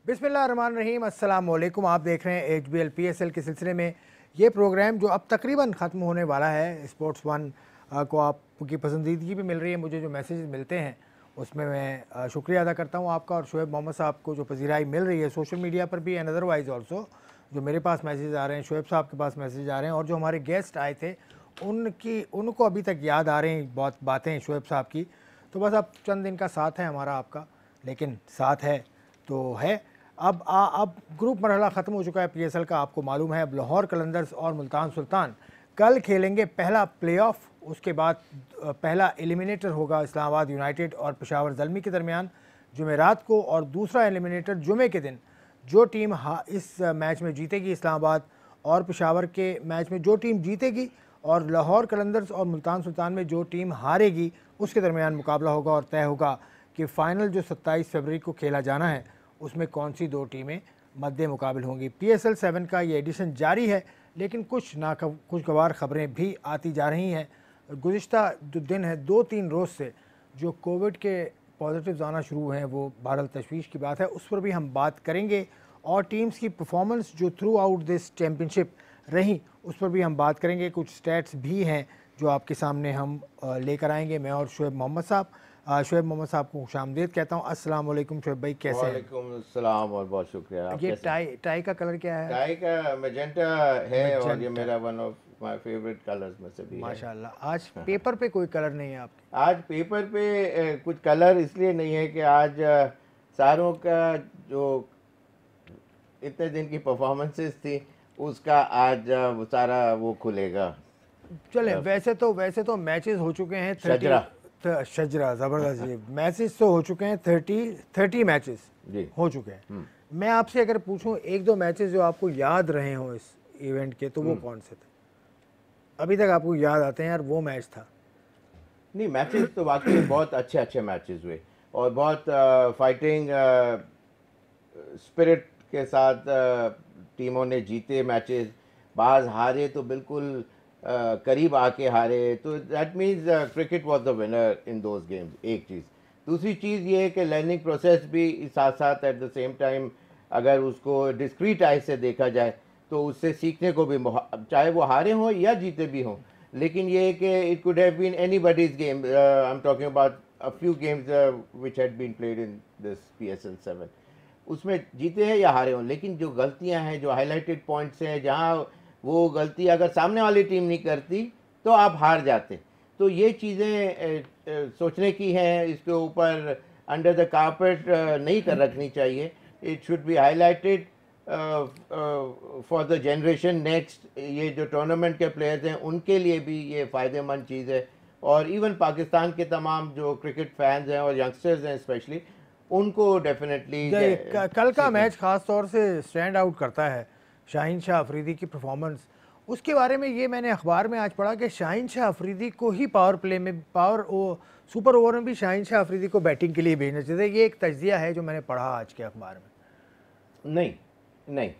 बिस्मिल्लाहिर्रहमानिर्रहीम, अस्सलाम वालेकुम। आप देख रहे हैं HBL PSL के सिलसिले में ये प्रोग्राम जो अब तकरीबन ख़त्म होने वाला है। स्पोर्ट्स वन को आपकी पसंदीदगी भी मिल रही है। मुझे जो मैसेजेस मिलते हैं उसमें मैं शुक्रिया अदा करता हूँ आपका, और शुएब मोहम्मद साहब को जो पजीराई मिल रही है सोशल मीडिया पर भी एंड अदरवाइज़ ऑल्सो। जो मेरे पास मैसेज आ रहे हैं, शुएब साहब के पास मैसेज आ रहे हैं, और जो हमारे गेस्ट आए थे उनको अभी तक याद आ रहे हैं बहुत बातें शुएब साहब की। तो बस अब चंद दिन का साथ है हमारा आपका, लेकिन साथ है तो है। अब ग्रुप मरहला ख़त्म हो चुका है PSL का, आपको मालूम है। अब लाहौर कलंदर्स और मुल्तान सुल्तान कल खेलेंगे पहला प्लेऑफ। उसके बाद पहला एलिमिनेटर होगा इस्लामाबाद यूनाइटेड और पेशावर ज़ल्मी के दरमियान जुमेरात को, और दूसरा एलिमिनेटर जुमे के दिन जो टीम इस मैच में जीतेगी, इस्लामाबाद और पेशावर के मैच में जो टीम जीतेगी, और लाहौर कलंदर्स और मुल्तान सुल्तान में जो टीम हारेगी, उसके दरमियान मुकाबला होगा और तय होगा कि फ़ाइनल जो 27 फरवरी को खेला जाना है उसमें कौन सी दो टीमें मद्दे मुकाबिल होंगी। PSL 7 का ये एडिशन जारी है, लेकिन कुछ नाखुशगवार ख़बरें भी आती जा रही हैं। गुज़िश्ता जो दिन है 2-3 रोज़ से जो कोविड के पॉजिटिव्स आना शुरू हुए हैं वो बहरहाल तशवीश की बात है, उस पर भी हम बात करेंगे। और टीम्स की परफॉर्मेंस जो थ्रू आउट दिस चैम्पियनशिप रही उस पर भी हम बात करेंगे। कुछ स्टैट्स भी हैं जो आपके सामने हम लेकर आएंगे, मैं और शुएब मोहम्मद साहब। शुएब मोहम्मद साहब को खुशामदीद कहता हूँ। अस्सलाम वालेकुम शुएब भाई, कैसे हैं? वालेकुम अस्सलाम और बहुत शुक्रिया। आप ये कैसे? टाई का कलर क्या है? टाई का मैजेंटा है और ये मैजेंटा। मेरा one of my favourite colours में से भी है। माशाल्लाह। आज पेपर पे कोई कलर नहीं है आपके? आज पेपर पे कुछ कलर इसलिए नहीं है कि आज सारों का जो इतने दिन की परफॉर्मेंसेस थी उसका आज वो सारा वो खुलेगा। चले, वैसे तो मैचेस हो चुके हैं 30 शजरा ज़बरदस्त जी। मैचेस तो हो चुके हैं 30 मैचेस जी हो चुके हैं। मैं आपसे अगर पूछूं एक दो मैचेस जो आपको याद रहे हो इस इवेंट के, तो वो कौन से थे अभी तक आपको याद आते हैं यार वो मैच था? नहीं, मैचेस तो वाकई बहुत अच्छे अच्छे मैचेस हुए और बहुत फाइटिंग स्पिरिट के साथ टीमों ने जीते मैचेस। बाज हारे तो बिल्कुल करीब आके हारे, तो that means cricket was the winner in those games. एक चीज़। दूसरी चीज़ ये है कि लर्निंग प्रोसेस भी साथ साथ एट द सेम टाइम अगर उसको डिस्क्रीट आई से देखा जाए तो उससे सीखने को भी, चाहे वो हारे हों या जीते भी हों, लेकिन ये है कि it could have been anybody's game. I am talking about a few games which had been played in this PSL 7, उसमें जीते हैं या हारे हों, लेकिन जो गलतियां हैं, जो हाईलाइटेड पॉइंट्स हैं, जहां वो गलती अगर सामने वाली टीम नहीं करती तो आप हार जाते। तो ये चीज़ें सोचने की हैं, इसके ऊपर अंडर द कारपेट नहीं कर रखनी चाहिए। It should be highlighted for the generation next. ये जो टूर्नामेंट के प्लेयर्स हैं उनके लिए भी ये फ़ायदेमंद चीज़ है, और इवन पाकिस्तान के तमाम जो क्रिकेट फैंस हैं और यंगस्टर्स हैं स्पेशली, उनको डेफिनेटली कल का मैच खास तौर से स्टैंड आउट करता है। शाहीन शाह अफरीदी की परफॉर्मेंस, उसके बारे में ये मैंने अखबार में आज पढ़ा कि शाहीन शाह अफरीदी को ही पावर प्ले में सुपर ओवर में भी शाहीन शाह अफरीदी को बैटिंग के लिए भेजना चाहिए। ये एक तज्जिया है जो मैंने पढ़ा आज के अखबार में। नहीं,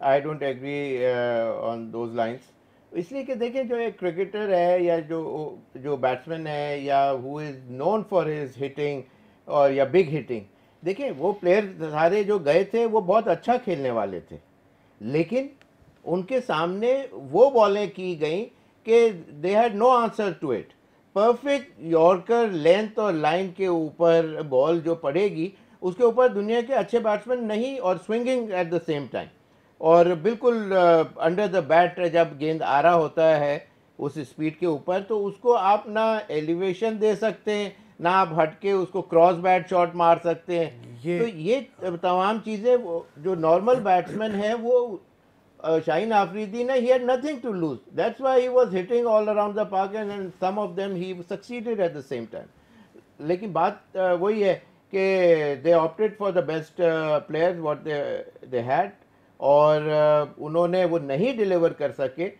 I don't agree on those lines. इसलिए कि देखें, जो एक क्रिकेटर है या जो बैट्समैन है या who is known for his hitting और या बिग हिटिंग, देखें वो प्लेयर सारे जो गए थे वो बहुत अच्छा खेलने वाले थे, लेकिन उनके सामने वो बॉलें की गई कि they had no answer to it. Perfect yorker length और लाइन के ऊपर बॉल जो पड़ेगी उसके ऊपर दुनिया के अच्छे बैट्समैन नहीं, और swinging at the same time, और बिल्कुल अंडर द बैट जब गेंद आ रहा होता है उस स्पीड के ऊपर, तो उसको आप ना एलिवेशन दे सकते हैं ना आप हटके उसको क्रॉस बैट शॉट मार सकते हैं। तो ये तमाम चीज़ें जो नॉर्मल बैट्समैन है वो शाहीन आफरीदी ने, he had nothing to lose. That's why he was hitting all around the park and some of them he succeeded at the same time. लेकिन बात वही है कि they opted for the best players what they had, और उन्होंने वो नहीं deliver कर सके।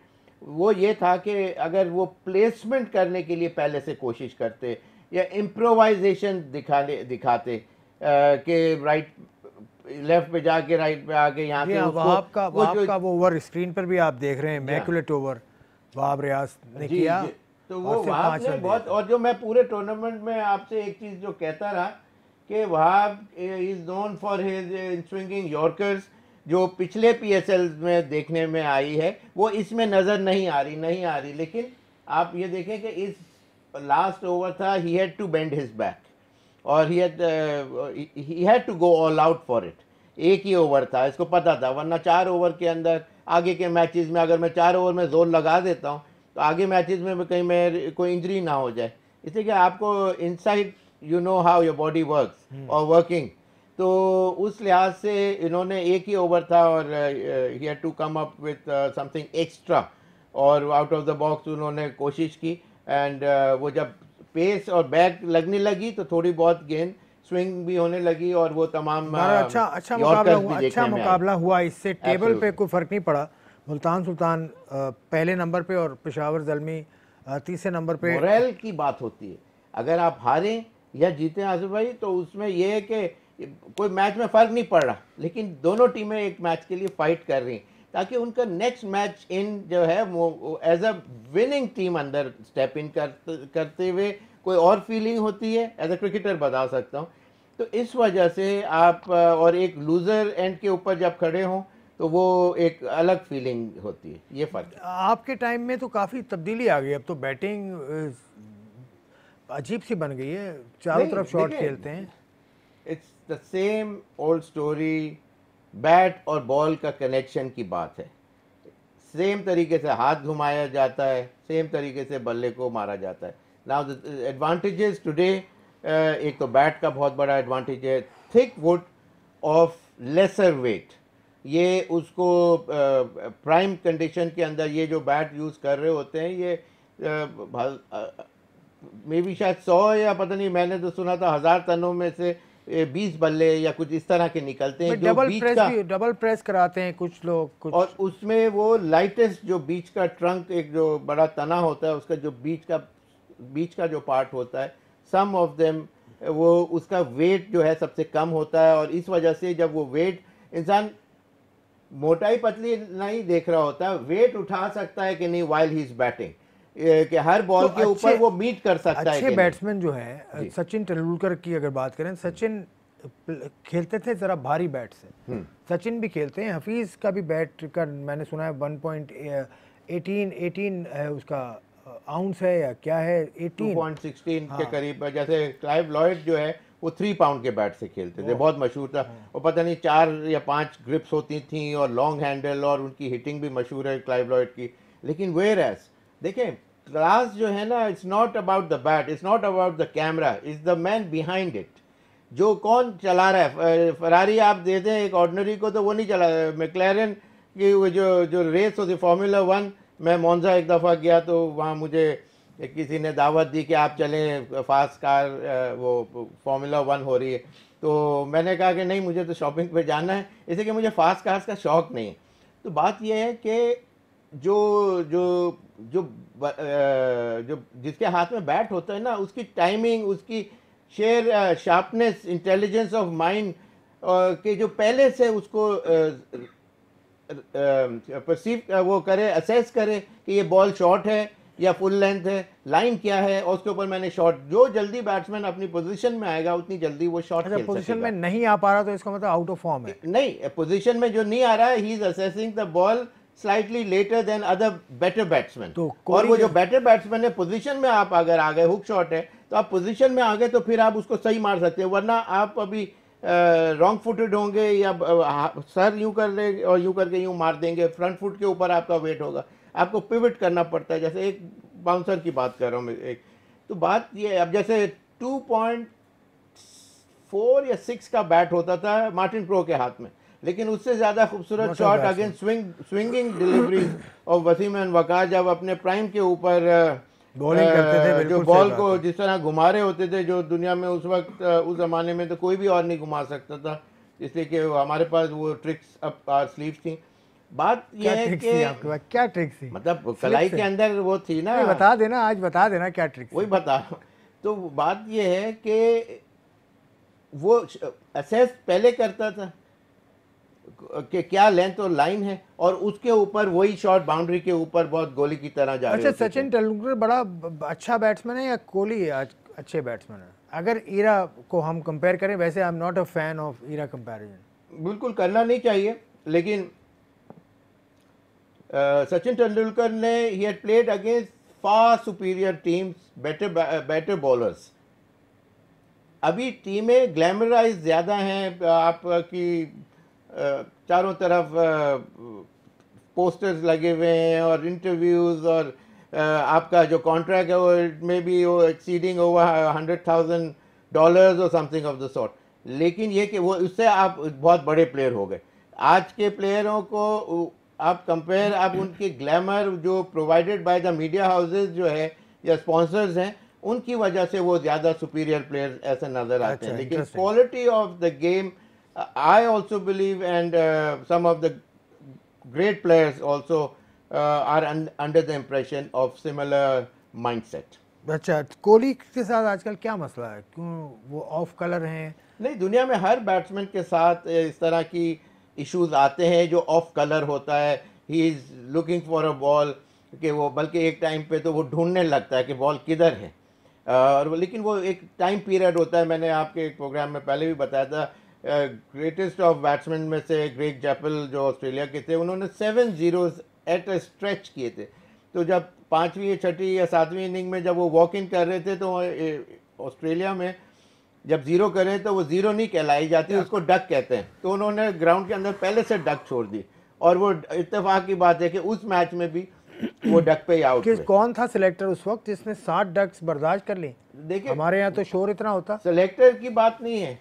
वो ये था कि अगर वो प्लेसमेंट करने के लिए पहले से कोशिश करते या इम्प्रोवाइजेशन दिखाते कि राइट लेफ्ट पे जाके राइट पे आके यहाँ से वहाब का वो ओवर स्क्रीन पर भी आप देख रहे हैं, मैकुलेट ओवर वहाब रियाज ने किया। तो वो वहाब ने बहुत, और जो मैं पूरे टूर्नामेंट में आपसे एक चीज़ जो कहता रहा कि Wahab is known for his swinging yorkers, जो पिछले पीएसएल में देखने में आई है वो इसमें नज़र नहीं आ रही। लेकिन आप ये देखें कि इस लास्ट ओवर था, he had to bend his back और he had to go all out for it. एक ही ओवर था, इसको पता था, वरना 4 ओवर के अंदर आगे के मैचेस में अगर मैं 4 ओवर में जोर लगा देता हूँ तो आगे मैचेस में कहीं मैं कोई इंजरी ना हो जाए। इसलिए कि आपको inside you know how your body works और वर्किंग, तो उस लिहाज से इन्होंने एक ही ओवर था और he had to come up with something extra और आउट ऑफ द बॉक्स उन्होंने कोशिश की। एंड वो जब पेस और बैक लगने लगी तो थोड़ी बहुत गेंद स्विंग भी होने लगी और वो तमाम अच्छा मुकाबला हुआ। इससे टेबल पे कोई फर्क नहीं पड़ा। मुल्तान सुल्तान पहले नंबर पे और पेशावर ज़ल्मी तीसरे नंबर पे। मोरल की बात होती है, अगर आप हारें या जीतें आसिफ भाई तो उसमें यह है कि कोई मैच में फ़र्क नहीं पड़ रहा, लेकिन दोनों टीमें एक मैच के लिए फाइट कर रही हैं ताकि उनका नेक्स्ट मैच इन जो है वो एज अ विनिंग टीम अंदर स्टेप इन करते हुए कोई और फीलिंग होती है। एज अ क्रिकेटर बता सकता हूँ, तो इस वजह से आप और एक लूज़र एंड के ऊपर जब खड़े हों तो वो एक अलग फीलिंग होती है। ये फ़र्क है। आपके टाइम में तो काफ़ी तब्दीली आ गई, अब तो बैटिंग अजीब सी बन गई है, चारों तरफ शॉट खेलते हैं। It's the same old story, bat और बॉल का कनेक्शन की बात है। सेम तरीके से हाथ घुमाया जाता है, सेम तरीके से बल्ले को मारा जाता है। नाउ द एडवांटेजेस टुडे, एक तो बैट का बहुत बड़ा एडवांटेज है, thick wood of lesser weight. ये उसको प्राइम कंडीशन के अंदर ये जो बैट यूज़ कर रहे होते हैं ये मे बी शायद 100 या पता नहीं, मैंने तो सुना था 1000 टनों में से 20 बल्ले या कुछ इस तरह के निकलते हैं जो डबल प्रेस कराते हैं कुछ लोग और उसमें वो लाइटेस्ट जो बीच का ट्रंक, एक जो बड़ा तना होता है उसका जो बीच का जो पार्ट होता है, सम ऑफ देम वो उसका वेट जो है सबसे कम होता है और इस वजह से जब वो वेट, इंसान मोटाई पतली नहीं देख रहा होता, वेट उठा सकता है कि नहीं वाइल ही इज बैटिंग, कि हर बॉल के ऊपर वो मीट कर सकता है। अच्छे बैट्समैन जो है, सचिन तेंदुलकर की अगर बात करें, सचिन खेलते थे जरा भारी बैट से, सचिन भी खेलते हैं। हफीज का भी बैट का मैंने सुना है 1.18 है उसका आउंस है या क्या है, 2.16 के करीब। जैसे क्लाइव लॉयड जो है वो 3 पाउंड के बैट से खेलते थे, बहुत मशहूर था। और पता नहीं 4 या 5 ग्रिप्स होती थी और लॉन्ग हैंडल, और उनकी हिटिंग भी मशहूर है क्लाइव लॉयड की। लेकिन वेयर एज देखें, क्लास जो है ना, it's not about the bat, it's not about the camera, it's the man behind it. जो कौन चला रहा है, फरारी आप दे दें एक ऑर्डिनरी को तो वो नहीं चला। मैक्लेरन की जो रेस होती फार्मूला 1, मैं मोन्जा एक दफ़ा गया तो वहाँ मुझे किसी ने दावत दी कि आप चलें फास्ट कार, वो फार्मूला 1 हो रही है। तो मैंने कहा कि नहीं, मुझे तो शॉपिंग पे जाना है, इसलिए कि मुझे फास्ट कार्स का शौक़ नहीं है। तो बात यह है कि जो जो जो जो जिसके हाथ में बैट होता है ना, उसकी टाइमिंग, उसकी share sharpness, intelligence of mind के जो पहले से उसको परसीव वो करे, असेस करे कि ये बॉल शॉर्ट है या फुल लेंथ है, लाइन क्या है, और उसके ऊपर मैंने शॉट, जो जल्दी बैट्समैन अपनी पोजीशन में आएगा उतनी जल्दी वो शॉट खेल सकेगा। पोजीशन में नहीं आ पा रहा तो इसका मतलब आउट ऑफ फॉर्म है। नहीं, पोजीशन में जो नहीं आ रहा है, he is assessing the ball slightly later than other better batsman. तो और वो जो बेटर बैट्समैन है, पोजीशन में आप अगर आ गए, हुक शॉट है तो आप पोजीशन में आ गए तो फिर आप उसको सही मार सकते हैं, वरना आप अभी रॉन्ग फुटेड होंगे या सर यूं कर ले और यूं करके यूं मार देंगे, फ्रंट फुट के ऊपर आपका वेट होगा, आपको पिवट करना पड़ता है। जैसे एक बाउंसर की बात कर रहा हूँ मैं, एक तो बात ये, अब जैसे 2.4 या 6 का बैट होता था मार्टिन क्रो के हाथ में, लेकिन उससे ज़्यादा खूबसूरत शॉट अगेंस्ट स्विंगिंग डिलीवरी और वसीम वकार जब अपने प्राइम के ऊपर बॉलिंग करते थे, जो बॉल को जिस तरह घुमा रहे होते थे, जो दुनिया में उस वक्त उस ज़माने में तो कोई भी और नहीं घुमा सकता था, इसलिए कि हमारे पास वो ट्रिक्स अप आवर स्लीव्स थी। बात यह है कि क्या ट्रिक्स थी, मतलब कलाई के अंदर वो थी ना, बता देना, आज बता देना क्या ट्रिक्स, वही बता। तो बात यह है कि वो असेस पहले करता था कि क्या लेंथ और लाइन है, और उसके ऊपर वही शॉट बाउंड्री के ऊपर बहुत गोली की तरह जा रहे हैं। अच्छा, सचिन तेंदुलकर बड़ा अच्छा बैट्समैन है या कोहली अच्छे बैट्समैन है? अगर ईरा को हम कंपेयर करें, वैसे I am not a fan of era comparison. बिल्कुल करना नहीं चाहिए, लेकिन सचिन तेंदुलकर ने he had played against far superior teams, better bowlers. अभी टीमें ग्लैमराइज ज़्यादा हैं, आपकी चारों तरफ पोस्टर्स लगे हुए हैं और इंटरव्यूज़, और आपका जो कॉन्ट्रैक्ट है वो में भी वो एक्सीडिंग ओवर $100,000 और समथिंग ऑफ द सॉर्ट। लेकिन ये कि वो उससे आप बहुत बड़े प्लेयर हो गए। आज के प्लेयरों को आप कंपेयर, आप उनकी ग्लैमर जो provided by the media houses जो है या स्पॉन्सर्स हैं, उनकी वजह से वो ज़्यादा सुपीरियर प्लेयर्स ऐसे नज़र आते हैं। लेकिन quality of the game, I also believe, and some of the great players also are under the impression of similar mindset. अच्छा, कोहली के साथ आजकल क्या मसला है, क्यों वो ऑफ कलर हैं? नहीं, दुनिया में हर बैट्समैन के साथ इस तरह की इश्यूज आते हैं जो ऑफ कलर होता है। He is looking for a ball कि वो, बल्कि एक टाइम पे तो वो ढूंढने लगता है कि बॉल किधर है, और लेकिन वो एक टाइम पीरियड होता है। मैंने आपके एक प्रोग्राम में पहले भी बताया था, ग्रेटेस्ट ऑफ बैट्समैन में से ग्रेग चैपल जो ऑस्ट्रेलिया के थे, उन्होंने 7 zeros एट अ स्ट्रेच किए थे। तो जब 5वीं, 6वीं या 7वीं इनिंग में जब वो वॉक इन कर रहे थे, तो ऑस्ट्रेलिया में जब ज़ीरो करे तो वो ज़ीरो नहीं कहलाई जाती, उसको डक कहते हैं। तो उन्होंने ग्राउंड के अंदर पहले से डक छोड़ दी, और वो इत्तेफाक की बात है कि उस मैच में भी वो डक पे ही आउट हुए। कौन था सिलेक्टर उस वक्त जिसने 60 डक्स बर्दाश्त कर ली? देखिए, हमारे यहाँ तो शोर इतना होता। सिलेक्टर की बात नहीं है,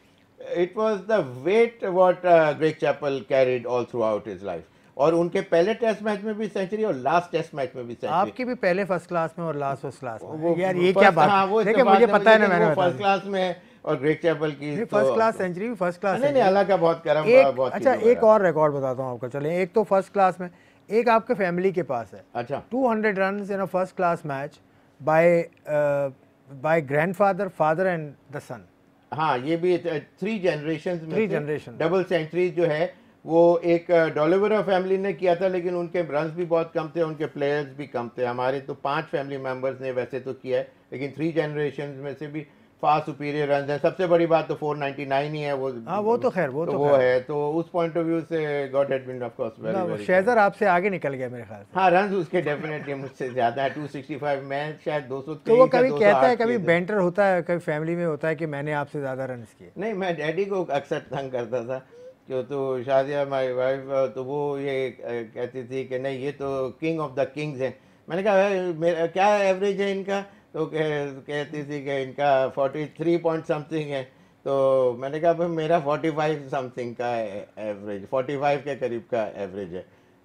it was the weight what Greg Chappell carried all throughout his life. और उनके पहले टेस्ट मैच में भी सेंचुरी और लास्ट टेस्ट मैच में भी सेंचुरी। आपकी भी पहले फर्स्ट क्लास में और लास्ट फर्स्ट क्लास में। यार ये क्या बात? हाँ, वो देखिए मुझे पता है ना, मैंने फर्स्ट क्लास में, और ग्रेग चैपल की फर्स्ट क्लास सेंचुरी भी फर्स्ट क्लास। नहीं, अल्लाह का बहुत करम। बहुत अच्छा, एक और रिकॉर्ड बताता हूँ आपको। चले, एक तो फर्स्ट क्लास में, एक आपके फैमिली के पास है। अच्छा, 200 runs in a first class match by grandfather, father and the son. हाँ, ये भी 3 जनरेशंस में 3 जनरेशन डबल सेंचुरी जो है वो एक डॉलिवरा फैमिली ने किया था, लेकिन उनके रन्स भी बहुत कम थे, उनके प्लेयर्स भी कम थे। हमारे तो 5 फैमिली मेंबर्स ने वैसे तो किया है, लेकिन 3 जनरेशन में से भी फार सुपीरियर रन है। सबसे बड़ी बात तो 499 ही है वो। हाँ, वो तो खैर वो है। तो उस पॉइंट ऑफ व्यू से God had been of course very शेजर आपसे आगे निकल गया मेरे ख्याल से। हाँ, रन उसके डेफिनेटली मुझसे ज्यादा है, 265, मैं शायद 223। तो वो कभी कहता है, कभी बेंटर होता है, कभी फैमिली में होता है कि मैंने आपसे ज्यादा रन किए? नहीं, मैं डैडी को अक्सर तंग करता था कि तो शादिया माई वाइफ, तो वो ये कहती थी कि नहीं, ये तो किंग ऑफ द किंग्स है। मैंने कहा मेरा क्या एवरेज है इनका? तो कहती थी कि इनका 43 पॉइंट समथिंग है। तो मैंने कहा भाई मेरा 45 समथिंग का एवरेज, 45 के करीब का एवरेज है।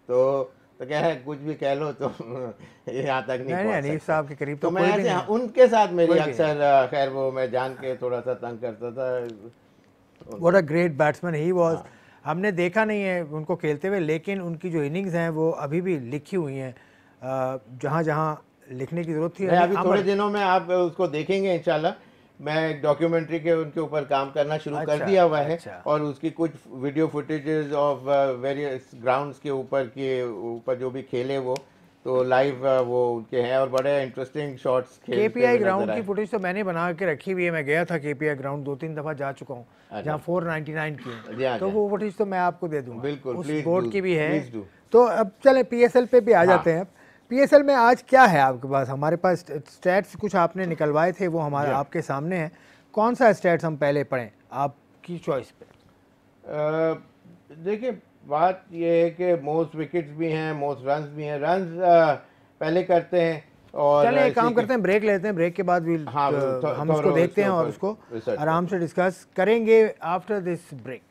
तो कह रहे कुछ भी कह लो, तो यहाँ तक नहीं पहुँच सकता। साहब के करीब तो मैं ऐसे उनके साथ मेरी अक्सर, खैर वो मैं जान के थोड़ा सा तंग करता था। What a great batsman he was. हमने देखा नहीं है उनको खेलते हुए, लेकिन उनकी जो इनिंग्स हैं वो अभी भी लिखी हुई हैं जहाँ जहाँ लिखने की जरूरत थी। अभी थोड़े दिनों में आप उसको देखेंगे इंशाल्लाह। मैं डॉक्यूमेंट्री के उनके ऊपर काम करना शुरू कर दिया हुआ है। और उसकी कुछ video footages of various grounds के ऊपर जो भी खेले वो, तो लाइव वो उनके हैं, और बड़े इंटरेस्टिंग शॉट्स खेलते हैं। केपीआई ग्राउंड की फुटेज तो मैंने बना के रखी हुई है। मैं गया था केपीआई ग्राउंड 2-3 दफा जा चुका हूँ, जहाँ 499 की, तो वो फुटेज तो मैं आपको दे दूंगा। बिल्कुल, उस बोर्ड की भी है। प्लीज। तो अब चले पीएसएल पे भी आ जाते हैं। पीएसएल में आज क्या है आपके पास? हमारे पास स्टैट्स कुछ आपने निकलवाए थे, वो हमारे आपके सामने हैं। कौन सा स्टैट्स हम पहले पढ़ें, आपकी चॉइस पे? देखिए, बात ये है कि मोस्ट विकेट्स भी हैं, मोस्ट रन्स भी हैं। रन्स पहले करते हैं, और चलें एक काम करते हैं, ब्रेक लेते हैं। ब्रेक के बाद भी हम उसको देखते हैं और उसको आराम से डिस्कस करेंगे after this break.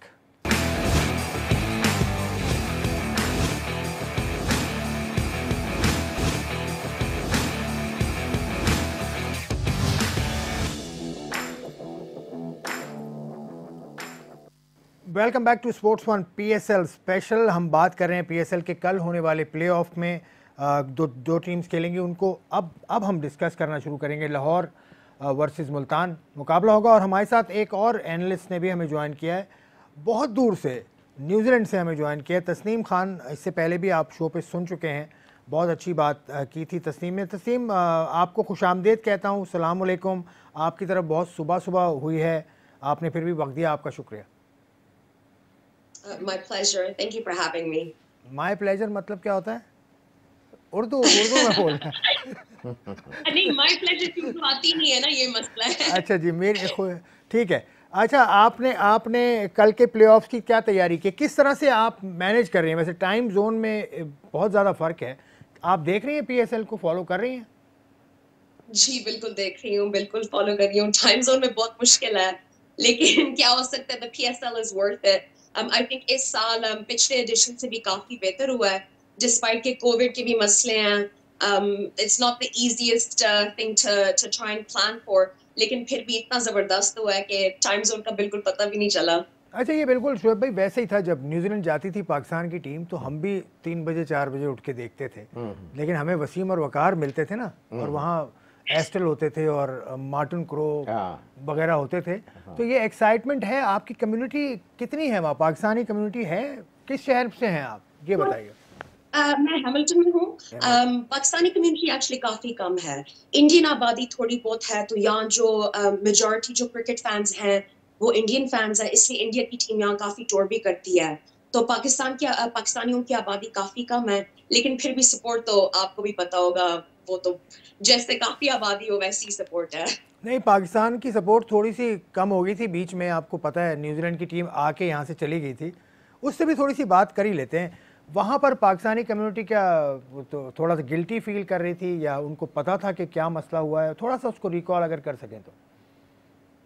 Welcome back to Sports One PSL special. हम बात कर रहे हैं पीएसएल के कल होने वाले प्लेऑफ में दो टीम्स खेलेंगी उनको। अब हम डिस्कस करना शुरू करेंगे। लाहौर वर्सेस मुल्तान मुकाबला होगा, और हमारे साथ एक और एनालिस्ट ने भी हमें ज्वाइन किया है, बहुत दूर से न्यूजीलैंड से हमें ज्वाइन किया है। तस्नीम खान, इससे पहले भी आप शो पे सुन चुके हैं, बहुत अच्छी बात की थी तस्नीम ने। तस्नीम, आपको खुशामदीद कहता हूँ, सलाम अलैकुम। आपकी तरफ बहुत सुबह सुबह हुई है, आपने फिर भी वक्त दिया, आपका शुक्रिया। My pleasure. Thank you for having me. My pleasure मतलब क्या होता है? उर्दू उर्दू में बोलना है। नहीं, my pleasure क्योंकि आती नहीं है ना, ये मसला है। अच्छा जी, ठीक है। अच्छा, आपने आपने कल के प्लेऑफ्स की क्या तैयारी की, किस तरह से आप मैनेज कर रही हैं? वैसे टाइम जोन में बहुत ज़्यादा फ़र्क है, आप देख रही हैं पीएसएल को, फॉलो कर रही हैं? जी बिल्कुल देख रही हूँ, बिल्कुल फॉलो कर रही हूँ। टाइम जोन में बहुत मुश्किल है, लेकिन क्या हो सकता है, the PSL is worth it. I think इस साल पिछले एडिशन से भी काफी बेहतर हुआ है, डिस्पाइट के कोविड के भी मसले हैं। It's not the easiest thing to try and plan for, लेकिन फिर भी इतना जबरदस्त हुआ है कि टाइम जोन का बिल्कुल पता भी नहीं चला। अच्छा, ये बिल्कुल शोएब भाई वैसे ही था, जब न्यूजीलैंड जाती थी पाकिस्तान की टीम तो हम भी 3 बजे 4 बजे उठ के देखते थे, लेकिन हमें वसीम और वकार मिलते थे ना, और वहाँ एस्टल होते थे और मार्टिन क्रो वगैरह होते थे। तो ये एक्साइटमेंट है। आपकी कम्युनिटी कितनी है वहाँ, पाकिस्तानी कम्युनिटी है? किस शहर से हैं आप, ये बताइए। मैं हैमिल्टन में हूँ। पाकिस्तानी कम्युनिटी एक्चुअली काफी कम है, इंडियन आबादी थोड़ी बहुत है। तो यहाँ जो मेजॉरिटी जो क्रिकेट फैंस हैं वो इंडियन फैंस है, इसलिए इंडिया की टीम यहाँ काफी टूर भी करती है। तो पाकिस्तानियों की आबादी काफी कम है, लेकिन फिर भी सपोर्ट तो आपको भी पता होगा, वो तो जैसे काफी आबादी हो वैसी सपोर्ट है। नहीं, पाकिस्तान की सपोर्ट थोड़ी सी कम हो गई थी बीच में, आपको पता है न्यूजीलैंड की टीम आके यहाँ से चली गई थी, उससे भी थोड़ी सी बात कर ही लेते हैं। वहाँ पर पाकिस्तानी कम्युनिटी क्या तो थोड़ा सा गिल्टी फील कर रही थी, या उनको पता था कि क्या मसला हुआ है? थोड़ा सा उसको रिकॉल अगर कर सकें तो।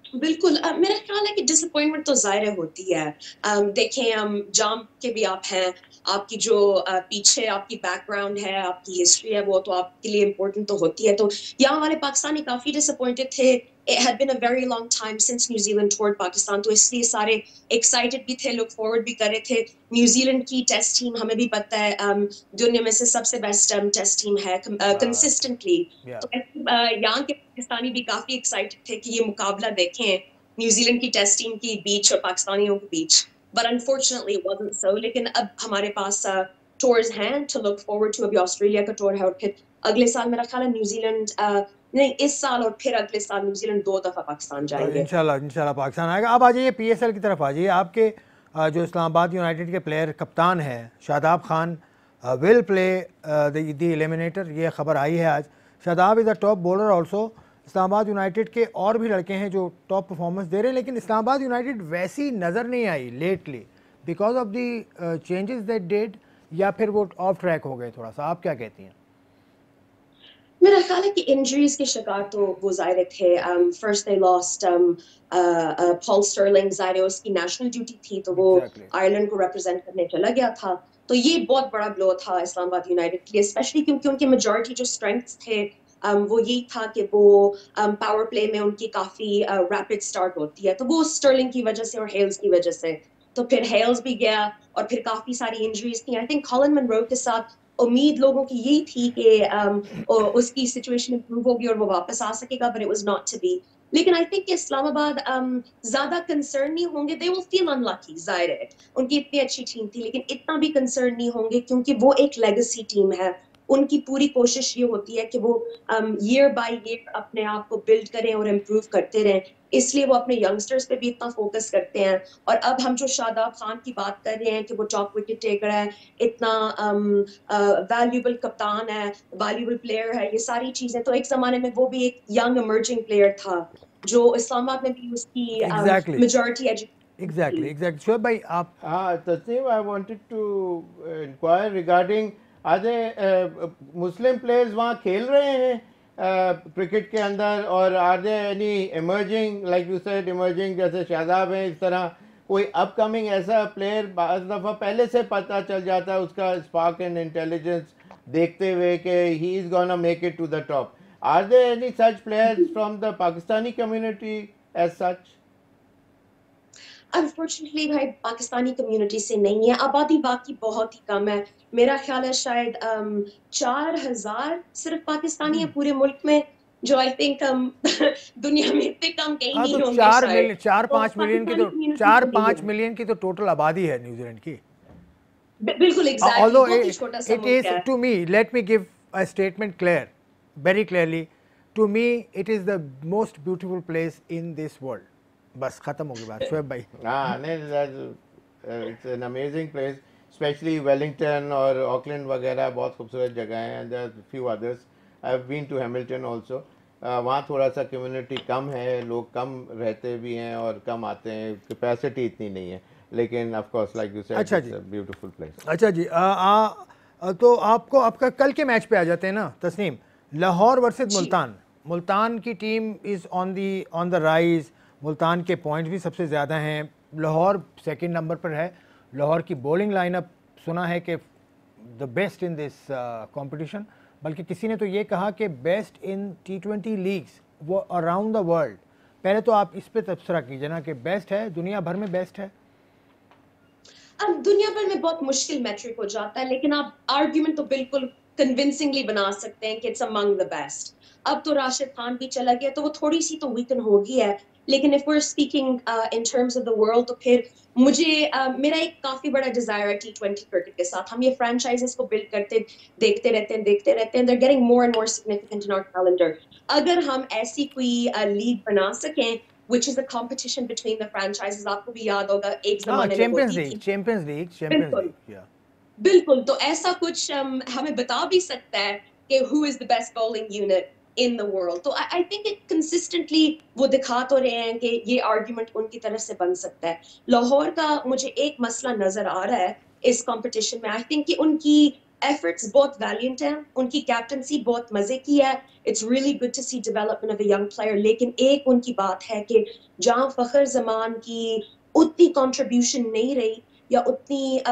बिल्कुल, मेरा ख्याल है कि डिसअपॉइंटमेंट तो ज़ाहिर होती है। देखें, जाम के भी आप हैं, आपकी जो पीछे आपकी बैकग्राउंड है, आपकी हिस्ट्री है, वो तो आपके लिए इम्पोर्टेंट तो होती है। तो यहाँ वाले पाकिस्तानी काफ़ी डिसअपॉइंटेड थे। It had been a very long time since New Zealand toured Pakistan, तो इसलिए सारे एक्साइटेड भी थे, लुक फॉरवर्ड भी कर रहे थे। न्यूजीलैंड की टेस्ट टीम हमें भी पता है दुनिया में से सबसे बेस्ट टेस्ट टीम है कंसिस्टेंटली। तो यहाँ के पाकिस्तानी भी काफी एक्साइटेड थे कि ये मुकाबला देखें न्यूजीलैंड की टेस्ट टीम की बीच और पाकिस्तानियों के बीच, बट अनफॉर्चुनेटली इट वाज़न्ट सो। लेकिन अब हमारे पास टूर्स हैं टू लुक फॉरवर्ड टू। अभी ऑस्ट्रेलिया का टूर है और फिर अगले साल मेरा ख्याल है न्यूजीलैंड, नहीं इस साल और फिर अगले साल न्यूजीलैंड 2 दफा पाकिस्तान जाएंगे। इंशाल्लाह पाकिस्तान आएगा। अब आ जाइए पीएसएल की तरफ, आ जाइए। आपके जो इस्लामाबाद यूनाइटेड के प्लेयर कप्तान हैं Shadab Khan will play the eliminator, ये खबर आई है आज। Shadab is a top bowler also. Islamabad United के और भी लड़के हैं जो टॉप परफॉर्मेंस दे रहे हैं, लेकिन इस्लामाबाद यूनाइटेड वैसी नज़र नहीं आई lately because of the changes that did, या फिर वो ऑफ ट्रैक हो गए थोड़ा सा? आप क्या कहती हैं? मेरा ख्याल है कि इंजरीज के शिकार तो वो ज़ाहिर थे। First they lost Paul Stirling, ज़ाहिर उसकी नेशनल ड्यूटी थी तो वो आयरलैंड को रिप्रेजेंट करने चला गया था। तो ये बहुत बड़ा ब्लो था इस्लामाबाद यूनाइटेड के लिए, स्पेशली क्योंकि उनके मेजॉरिटी जो स्ट्रेंथ्स थे वो यही था कि वो पावर प्ले में उनकी काफ़ी रैपिड स्टार्ट होती है, तो वो स्टर्लिंग की वजह से और हेल्स की वजह से। तो फिर हेल्स भी गया और फिर काफ़ी सारी इंजरीज थी। आई थिंक कॉलिन मनरो के साथ उम्मीद लोगों की यही थी कि उसकी सिचुएशन इंप्रूव होगी और वो वापस आ सकेगा, but it was not to be. लेकिन आई थिंक इस्लामाबाद ज्यादा कंसर्न नहीं होंगे, दे विल फील अनलकी। जाहिर है उनकी इतनी अच्छी टीम थी, लेकिन इतना भी कंसर्न नहीं होंगे क्योंकि वो एक लेगेसी टीम है। उनकी पूरी कोशिश ये होती है कि वो ईयर बाय ईयर अपने आप को बिल्ड करें और इम्प्रूव करते रहें, इसलिए वो अपने यंगस्टर्स पे भी इतना फोकस करते हैं। और अब हम जो शादाब खान की बात कर रहे हैं कि वो टॉप विकेट टेकर है, इतना वैल्यूबल कप्तान है, वैल्यूबल प्लेयर है, ये सारी चीजें, तो एक जमाने में वो भी एक यंग इमर्जिंग प्लेयर था जो इस्लामाबाद में भी उसकी majority Exactly. Shoaib bhai, aap Tasneem, I wanted to inquire regarding, are there Muslim players वहाँ खेल रहे हैं क्रिकेट के अंदर, और are there any emerging, like you said emerging, जैसे शादाब है, इस तरह कोई अपकमिंग ऐसा प्लेयर? बाज़ दफ़ा पहले से पता चल जाता है उसका स्पार्क एंड इंटेलिजेंस देखते हुए कि he is gonna make it to the top. Are there any such players from the Pakistani community as such? Unfortunately भाई पाकिस्तानी कम्युनिटी से नहीं है, आबादी बाकी बहुत ही कम है। मेरा ख्याल है शायद 4000 सिर्फ पाकिस्तानी है पूरे मुल्क में, जो आई थिंक दुनिया में इतने कम कहीं नहीं होंगे। 4-5 मिलियन की तो 4-5 मिलियन की तो टोटल आबादी है न्यूजीलैंड की। बिल्कुल एग्जैक्टली, although बहुत ही छोटा सा it मुल्क is, है। to me, let me give a statement very clearly, to me it is the most beautiful place in this world. बस खत्म हो गई बात शोएब भाई। नहीं, it's an amazing place, especially Wellington और Auckland वगैरह बहुत खूबसूरत जगह हैं, and there are few others. I have been to Hamilton also. वहाँ थोड़ा सा कम्युनिटी कम है, लोग कम रहते भी हैं और कम आते हैं, कैपेसिटी इतनी नहीं है, लेकिन of course like you said it's a beautiful place. अच्छा जी, तो आपको आपका कल के मैच पे आ जाते हैं ना तस्नीम, लाहौर वर्सेस मुल्तान। मुल्तान की team is on the rise, Multan के पॉइंट्स भी सबसे ज़्यादा हैं, लाहौर सेकंड नंबर पर है। लाहौर की बॉलिंग लाइनअप सुना है कि the best in this competition, बल्कि किसी ने तो ये कहा कि बेस्ट इन T20 लीग्स वो अराउंड द वर्ल्ड। पहले तो आप इस पे तबसरा कीजिए ना कि बेस्ट है, दुनिया भर में बेस्ट है। अब दुनिया भर में बहुत मुश्किल मैट्रिक हो जाता है, लेकिन आप आर्ग्यूमेंट तो बिल्कुल कन्विंसिंगली बना सकते हैं कि इट्स अमंग द बेस्ट। अब तो राशिद खान भी चला गया तो वो थोड़ी सी तो वीकन होगी है, लेकिन if we are speaking in terms of the world तो फिर मुझे मेरा एक काफी बड़ा डिजायर है T20 क्रिकेट के साथ। हम ये फ्रेंचाइजेस को बिल्ड करते देखते रहते हैं, they're getting more and more significant in our calendar। अगर हम ऐसी कोई लीग बना सकें which is a competition between the franchises, आपको भी याद होगा एक ज़माने में होती थी चैंपियंस लीग बिल्कुल, तो ऐसा कुछ हमें बता भी सकता है कि who is the best bowling unit in the world। तो I think it consistently वो दिखा तो रहे हैं कि ये argument उनकी तरफ से बन सकता है। लाहौर का मुझे एक मसला नजर आ रहा है इस competition में, I think कि उनकी efforts बहुत valiant हैं, उनकी captaincy बहुत मजे की है, it's really good to see development of a young player, लेकिन एक उनकी बात है कि जहाँ फखर जमान की उतनी contribution नहीं रही या उतनी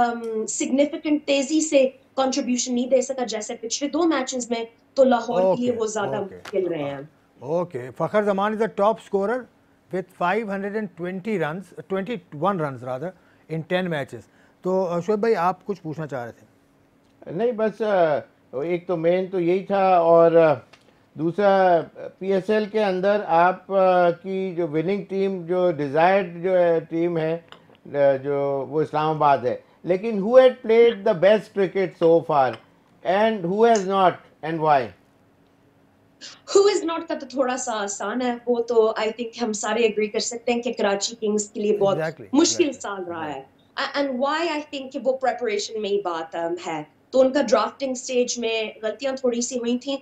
significant तेजी से contribution नहीं दे सका जैसे पिछले 2 मैचेस में, तो लाहौर के लिए वो ज्यादा खेल रहे हैं। Okay, Fakhar Zaman is the top scorer with 520 runs, 21 runs rather in 10 matches. तो शोएब भाई आप कुछ पूछना चाह रहे थे? नहीं, बस एक तो मेन तो यही था, और दूसरा PSL के अंदर आप की जो विनिंग टीम, जो डिज़ायर्ड जो टीम है, जो वो इस्लामाबाद है, लेकिन who had played the best cricket so far and who has not and why? Who is not का तो थोड़ा सा आसान है, वो तो आई थिंक हम सारे एग्री कर सकते हैं कि कराची किंग्स के लिए बहुत मुश्किल साल रहा है। एंड व्हाई आई थिंक कि वो प्रेपरेशन में ही बात है, तो उनका ड्राफ्टिंग स्टेज में गलतियां थोड़ी सी हुई थी,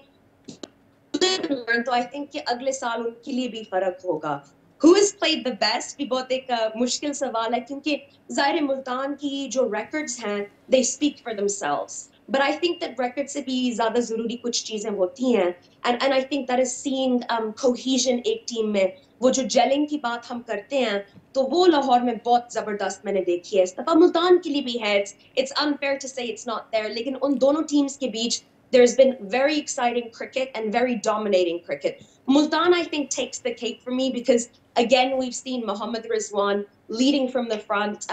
तो आई थिंक कि अगले साल उनके लिए भी फर्क होगा। Who has played the best भी बहुत एक मुश्किल सवाल है, क्योंकि ज़ाहिर मुल्तान की जो records हैं they speak for themselves, but I think that records से भी ज़्यादा ज़रूरी कुछ चीज़ें होती हैं, and I think that is seeing cohesion एक टीम में, वो जो gelling की बात हम करते हैं तो वो लाहौर में बहुत ज़बरदस्त मैंने देखी है। इस दफ़ा मुल्तान के लिए भी है, it's unfair to say it's not there, लेकिन उन दोनों टीम्स के बीच there's been very exciting cricket and very dominating cricket. Multan, I think, takes the cake for me because, again, we've seen Mohammad Rizwan leading from the front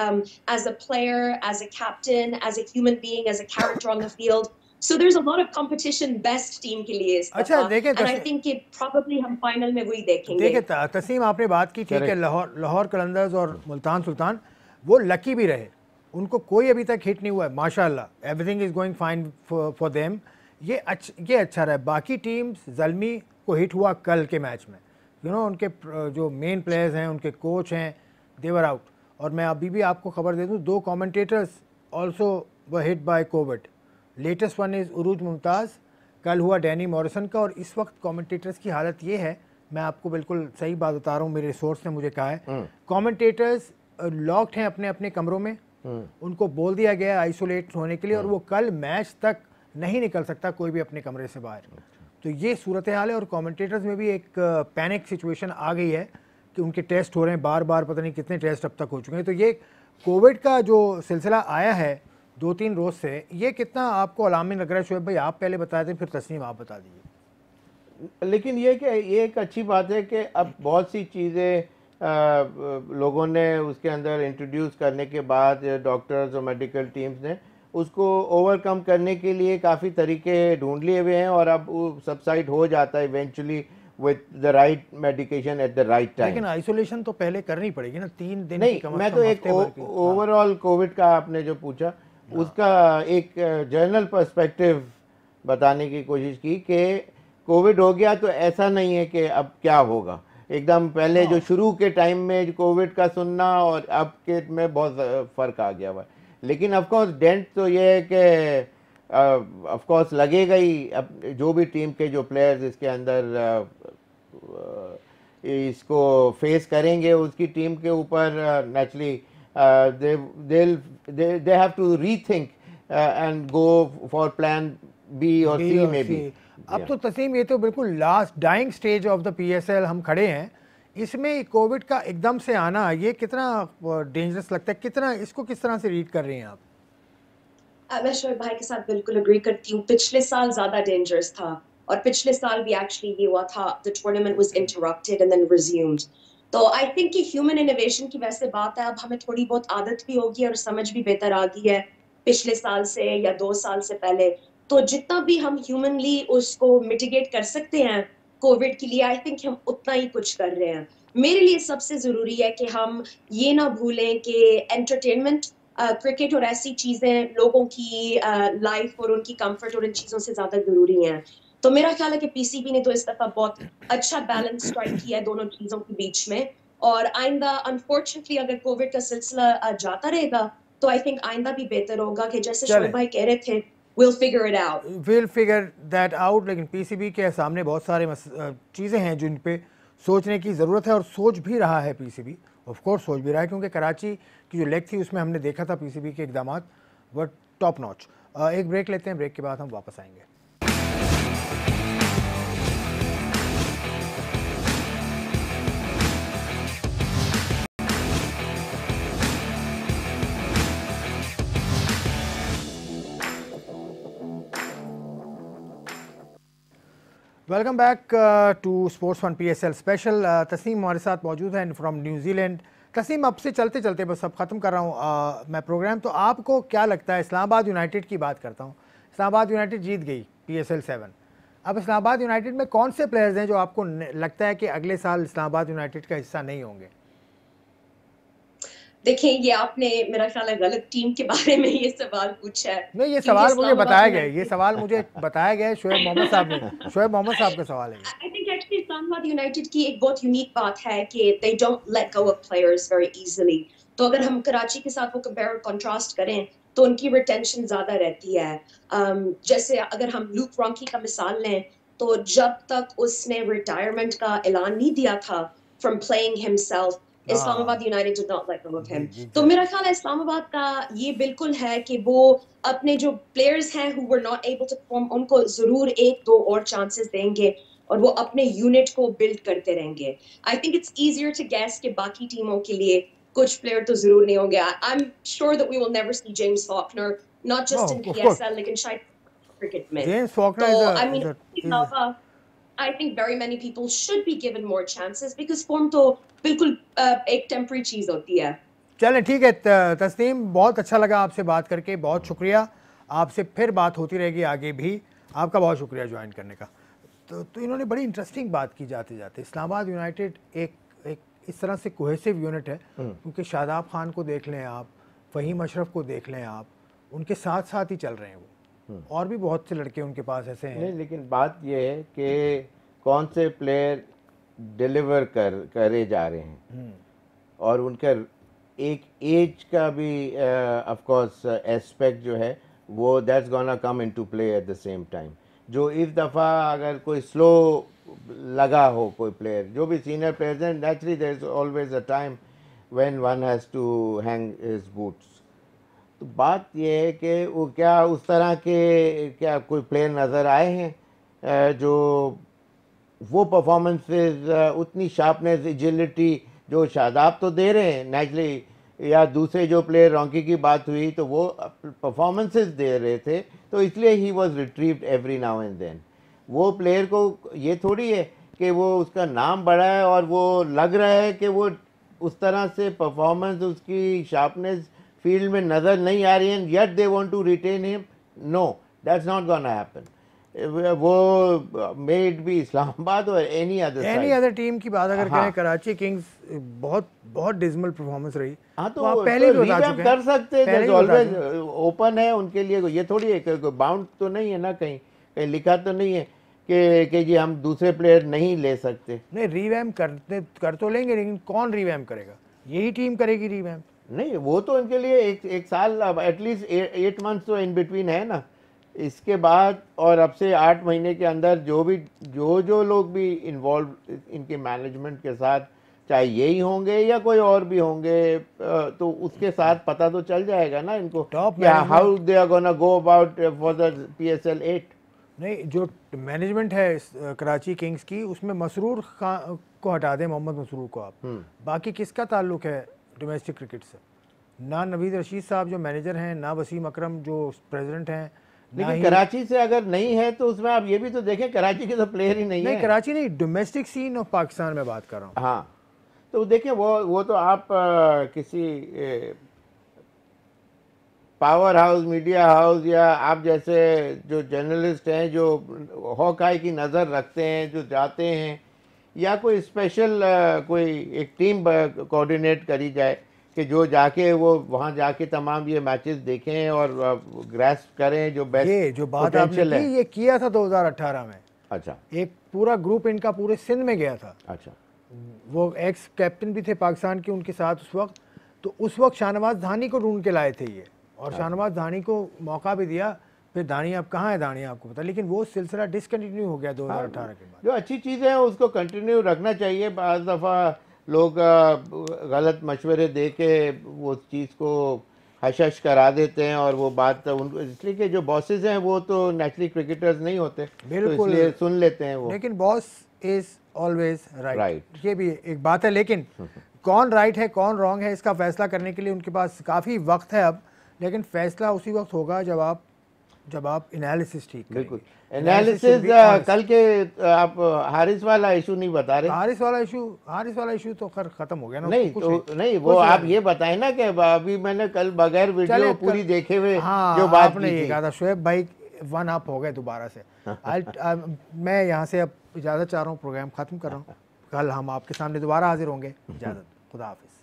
as a player, as a captain, as a human being, as a character on the field. So there's a lot of competition best team के लिए इस दफा, and I think it probably हम final में वही देखेंगे। देखिए तस्नीम, आपने बात की ठीक है, लाहौर कलंदर्स और मुल्तान सुल्तान वो लकी भी रहे, उनको कोई अभी तक हिट नहीं हुआ है, माशाल्लाह, everything is going fine for them. ये अच्छा रहा है। बाकी टीम्स, ज़ल्मी को हिट हुआ कल के मैच में, उनके जो मेन प्लेयर्स हैं, उनके कोच हैं, दे वर आउट। और मैं अभी भी आपको खबर दे दूं, 2 commentators also were hit by Covid. Latest one is Urooj Mumtaz, कल हुआ डैनी मॉरिसन का, और इस वक्त कमेंटेटर्स की हालत ये है, मैं आपको बिल्कुल सही बात बता रहा हूँ, मेरे सोर्स ने मुझे कहा है, कमेंटेटर्स लॉक्ड हैं अपने अपने कमरों में, उनको बोल दिया गया आइसोलेट होने के लिए, और वो कल मैच तक नहीं निकल सकता कोई भी अपने कमरे से बाहर। तो ये सूरत हाल है, और कमेंटेटर्स में भी एक पैनिक सिचुएशन आ गई है कि उनके टेस्ट हो रहे हैं बार बार, पता नहीं कितने टेस्ट अब तक हो चुके हैं। तो ये कोविड का जो सिलसिला आया है 2-3 रोज़ से, ये कितना आपको अलार्मिंग लग रहा है? शोएब भाई आप पहले बताए थे, फिर तस्नीम आप बता दीजिए। लेकिन ये एक अच्छी बात है कि अब बहुत सी चीज़ें लोगों ने उसके अंदर इंट्रोड्यूस करने के बाद, डॉक्टर्स और मेडिकल टीम्स ने उसको ओवरकम करने के लिए काफ़ी तरीके ढूंढ लिए हुए हैं, और अब वो सबसाइड हो जाता है eventually with the right medication at the right time. लेकिन आइसोलेशन तो पहले करनी पड़ेगी ना, 3 दिन नहीं, मैं तो एक ओवरऑल कोविड का आपने जो पूछा, उसका एक जर्नल पर्सपेक्टिव बताने की कोशिश की कि कोविड हो गया तो ऐसा नहीं है कि अब क्या होगा। एकदम पहले जो शुरू के टाइम में कोविड का सुनना और अब के में बहुत फ़र्क आ गया हुआ है। लेकिन ऑफ कोर्स डेंट तो ये है कि ऑफ कोर्स लगेगा ही। अब जो भी टीम के जो प्लेयर्स इसके अंदर इसको फेस करेंगे उसकी टीम के ऊपर naturally they have to rethink and go for plan B or C maybe. अब तो तस्लीम ये तो बिल्कुल last dying stage of the PSL हम खड़े हैं, इसमें कोविड का एकदम से आना ये कितना डेंजरस लगता है, कितना इसको किस तरह से रीड कर रहे हैं आप? मैं शोएब भाई के साथ बिल्कुल एग्री करती हूँ। पिछले साल ज्यादा डेंजरस था और पिछले साल भी एक्चुअली ये हुआ था, the tournament was interrupted and then resumed. तो आई थिंक कि ह्यूमन इनोवेशन की वैसे बात है, अब हमें थोड़ी बहुत आदत भी होगी और समझ भी बेहतर आ गई है पिछले साल से या 2 साल से पहले। तो जितना भी हम ह्यूमनली उसको मिटिगेट कर सकते हैं कोविड के लिए, आई थिंक हम उतना ही कुछ कर रहे हैं। मेरे लिए सबसे जरूरी है कि हम ये ना भूलें कि एंटरटेनमेंट, क्रिकेट और ऐसी चीजें लोगों की लाइफ और उनकी कंफर्ट और इन चीजों से ज्यादा जरूरी हैं। तो मेरा ख्याल है कि पीसीबी ने तो इस दफा बहुत अच्छा बैलेंस स्ट्राइक किया है दोनों चीजों के बीच में। और आइंदा अनफॉर्चुनेटली अगर कोविड का सिलसिला जाता रहेगा तो आई थिंक आइंदा भी बेहतर होगा कि जैसे शोएब भाई कह रहे थे, we'll figure it out. We'll figure that out। लेकिन पीसीबी के सामने बहुत सारे चीज़ें हैं जिन पे सोचने की ज़रूरत है और सोच भी रहा है पीसीबी। ऑफ कोर्स सोच भी रहा है क्योंकि कराची की जो लेग थी उसमें हमने देखा था पीसीबी के इकदाम व टॉप नॉच। एक ब्रेक लेते हैं, ब्रेक के बाद हम वापस आएंगे। Welcome back to Sports One PSL special. Tasneem हमारे साथ मौजूद है फ्रॉम न्यूजीलैंड। तस्नीम, अब से चलते चलते बस अब ख़त्म कर रहा हूँ मैं प्रोग्राम, तो आपको क्या लगता है, इस्लामाबाद यूनाइटेड की बात करता हूँ, इस्लामाबाद यूनाइटेड जीत गई पीएसएल 7। अब इस्लामाबाद यूनाइटेड में कौन से प्लेयर्स हैं जो आपको लगता है कि अगले साल इस्लामाबाद यूनाइटेड का हिस्सा नहीं होंगे? देखिए, ये आपने मेरा ख्याल है गलत टीम के बारे में ये सवाल पूछा है। नहीं, ये सवाल मुझे बताया गया है, ये सवाल मुझे बताया गया है शोएब मोहम्मद साहब ने। शोएब मोहम्मद साहब का सवाल है। I think actually Islamabad United की एक बहुत यूनिक बात है कि they don't let go of players very easily. तो अगर हम कराची के साथ वो कंपेयर और कंट्रास्ट करें तो उनकी रिटेंशन ज्यादा रहती है। जैसे अगर हम लूक रॉन्की का मिसाल लें तो जब तक उसने रिटायरमेंट का ऐलान नहीं दिया था from playing himself, Islamabad United did not let go of him. तो मेरा ख्याल है इस्लामाबाद का ये बिल्कुल है कि वो अपने जो प्लेयर्स हैं who were not able to perform, उनको जरूर 1-2 और चांसेस देंगे और वो अपने यूनिट को बिल्ड करते रहेंगे। I think it's easier to guess कि बाकी टीमों के लिए कुछ प्लेयर तो जरूर नहीं होंगे। I am sure that we will never see James Faulkner, not just in PSL लेकिन शायद क्रिकेट में। जेम्स फॉकनर तो I mean I think very many people should be given more chances because form तो बिल्कुल एक temporary चीज होती है। चलें, ठीक है तस्नीम, बहुत अच्छा लगा आपसे बात करके, बहुत शुक्रिया। आपसे फिर बात होती रहेगी आगे भी। आपका बहुत शुक्रिया ज्वाइन करने का। तो इन्होंने बड़ी इंटरेस्टिंग बात की जाते जाते। इस्लामाबाद यूनाइटेड एक इस तरह से कोहेसिव यूनिट है क्योंकि शादाब खान को देख लें आप, फ़हीम अशरफ को देख लें आप, उनके साथ साथ ही चल रहे हैं वो। और भी बहुत से लड़के उनके पास ऐसे हैं। नहीं, लेकिन बात यह है कि कौन से प्लेयर डिलीवर करे जा रहे हैं और उनका एक एज का भी ऑफ कोर्स एस्पेक्ट जो है वो that's gonna come into play at the same time. जो इस दफ़ा अगर कोई स्लो लगा हो कोई प्लेयर, जो भी सीनियर प्लेयर्स हैं, naturally there is always a time when one has to hang his boots. तो बात यह है कि वो क्या उस तरह के क्या कोई प्लेयर नज़र आए हैं जो वो परफॉर्मेंसेस, उतनी शार्पनेस, एजिलिटी जो शादाब तो दे रहे हैं नेचुरली, या दूसरे जो प्लेयर रॉन्की की बात हुई तो वो परफॉर्मेंसेस दे रहे थे, तो इसलिए he was retrieved every now and then. वो प्लेयर को ये थोड़ी है कि वो उसका नाम बड़ा है और वो लग रहा है कि वो उस तरह से परफॉर्मेंस, उसकी शार्पनेस फील्ड में नज़र नहीं आ रही है, yet they want to retain him. No, that's not gonna happen. वो मेड भी इस्लामाबाद और एनी अदर टीम की बात अगर हाँ। करें, कराची किंग्स बहुत बहुत डिसमल परफॉर्मेंस रही। हाँ, तो आप पहले भी बता revamp चुके कर हैं, सकते पहले हैं, भी बता ऑलवेज चुके हैं। ओपन है उनके लिए। ये थोड़ी है बाउंड तो नहीं है ना, कहीं कहीं लिखा तो नहीं है कि जी हम दूसरे प्लेयर नहीं ले सकते। नहीं, रीवैम्प कर तो लेंगे, लेकिन कौन रीवैम्प करेगा? यही टीम करेगी रीवैम्प। नहीं, वो तो इनके लिए एक साल, अब एटलीस्ट 8 मंथ्स तो इन बिटवीन है ना। इसके बाद और अब से 8 महीने के अंदर जो लोग भी इन्वॉल्व इनके मैनेजमेंट के साथ, चाहे यही होंगे या कोई और भी होंगे, तो उसके साथ पता तो चल जाएगा ना इनको Top क्या management- how they are gonna go about for the PSL 8। नहीं, जो मैनेजमेंट है कराची किंग्स की, उसमें मसरूर खान को हटा दें, मोहम्मद मसरूर को आप, बाकी किसका ताल्लुक है डोमेस्टिक क्रिकेट से? ना नवीद रशीद साहब जो मैनेजर हैं, ना वसीम अकरम जो प्रेसिडेंट हैं, ना लेकिन ही कराची से अगर नहीं है तो उसमें आप ये भी तो देखें, कराची के तो प्लेयर ही नहीं नहीं, है। कराची नहीं, डोमेस्टिक सीन ऑफ पाकिस्तान में बात कर रहा हूँ। हाँ, तो देखें वो तो आप किसी पावर हाउस, मीडिया हाउस, या आप जैसे जो जर्नलिस्ट हैं जो हॉकाई की नज़र रखते हैं, जो जाते हैं, या कोई स्पेशल कोई एक टीम कोऑर्डिनेट करी जाए कि जो जाके वो वहाँ जाके तमाम ये मैचेस देखें और ग्रैस्प करें जो बेस्ट ये जो बात आपने पोटेंशियल है। की, ये किया था 2018 में। अच्छा एक पूरा ग्रुप इनका पूरे सिंध में गया था। अच्छा। वो एक्स कैप्टन भी थे पाकिस्तान के उनके साथ उस वक्त, तो उस वक्त शाहनवाज धानी को ढूंढ के लाए थे ये, और शाहनवाज धानी को मौका भी दिया। फिर दानी अब कहाँ है, दानी आपको पता, लेकिन वो सिलसिला डिसकंटिन्यू हो गया 2018 के बाद। जो अच्छी चीज़ें हैं उसको कंटिन्यू रखना चाहिए। बाज़ दफ़ा लोग गलत मशवरे दे के वो चीज़ को हश करा देते हैं, और वो बात उनको, इसलिए कि जो बॉसेस हैं वो तो नेचुरली क्रिकेटर्स नहीं होते, तो बिल्कुल। इसलिए सुन लेते हैं वो। लेकिन boss is always Right. Right, ये भी एक बात है। लेकिन कौन राइट है कौन रॉन्ग है, इसका फैसला करने के लिए उनके पास काफ़ी वक्त है अब, लेकिन फैसला उसी वक्त होगा जब आप एनालिसिस ठीक करेंगे। बिल्कुल, Analysis analysis should be honest. कल के आप हारिस वाला इशू नहीं बता रहे? हारिस वाला इशू तो खैर खत्म हो गया ना, नहीं कुछ तो नहीं, वो कुछ आप नहीं। ये बताएं ना कि अभी मैंने कल बगैर वीडियो चले, पूरी देखे हुए हाँ, जो बात आपने की ये थी। कहा था शोएब भाई 1 अप हो गए दोबारा से। मैं यहाँ से अब इजाज़त चाह रहा हूँ, प्रोग्राम ख़त्म कर रहा हूँ। कल हम आपके सामने दोबारा हाजिर होंगे। इजाज़त, खुदा हाफिज़।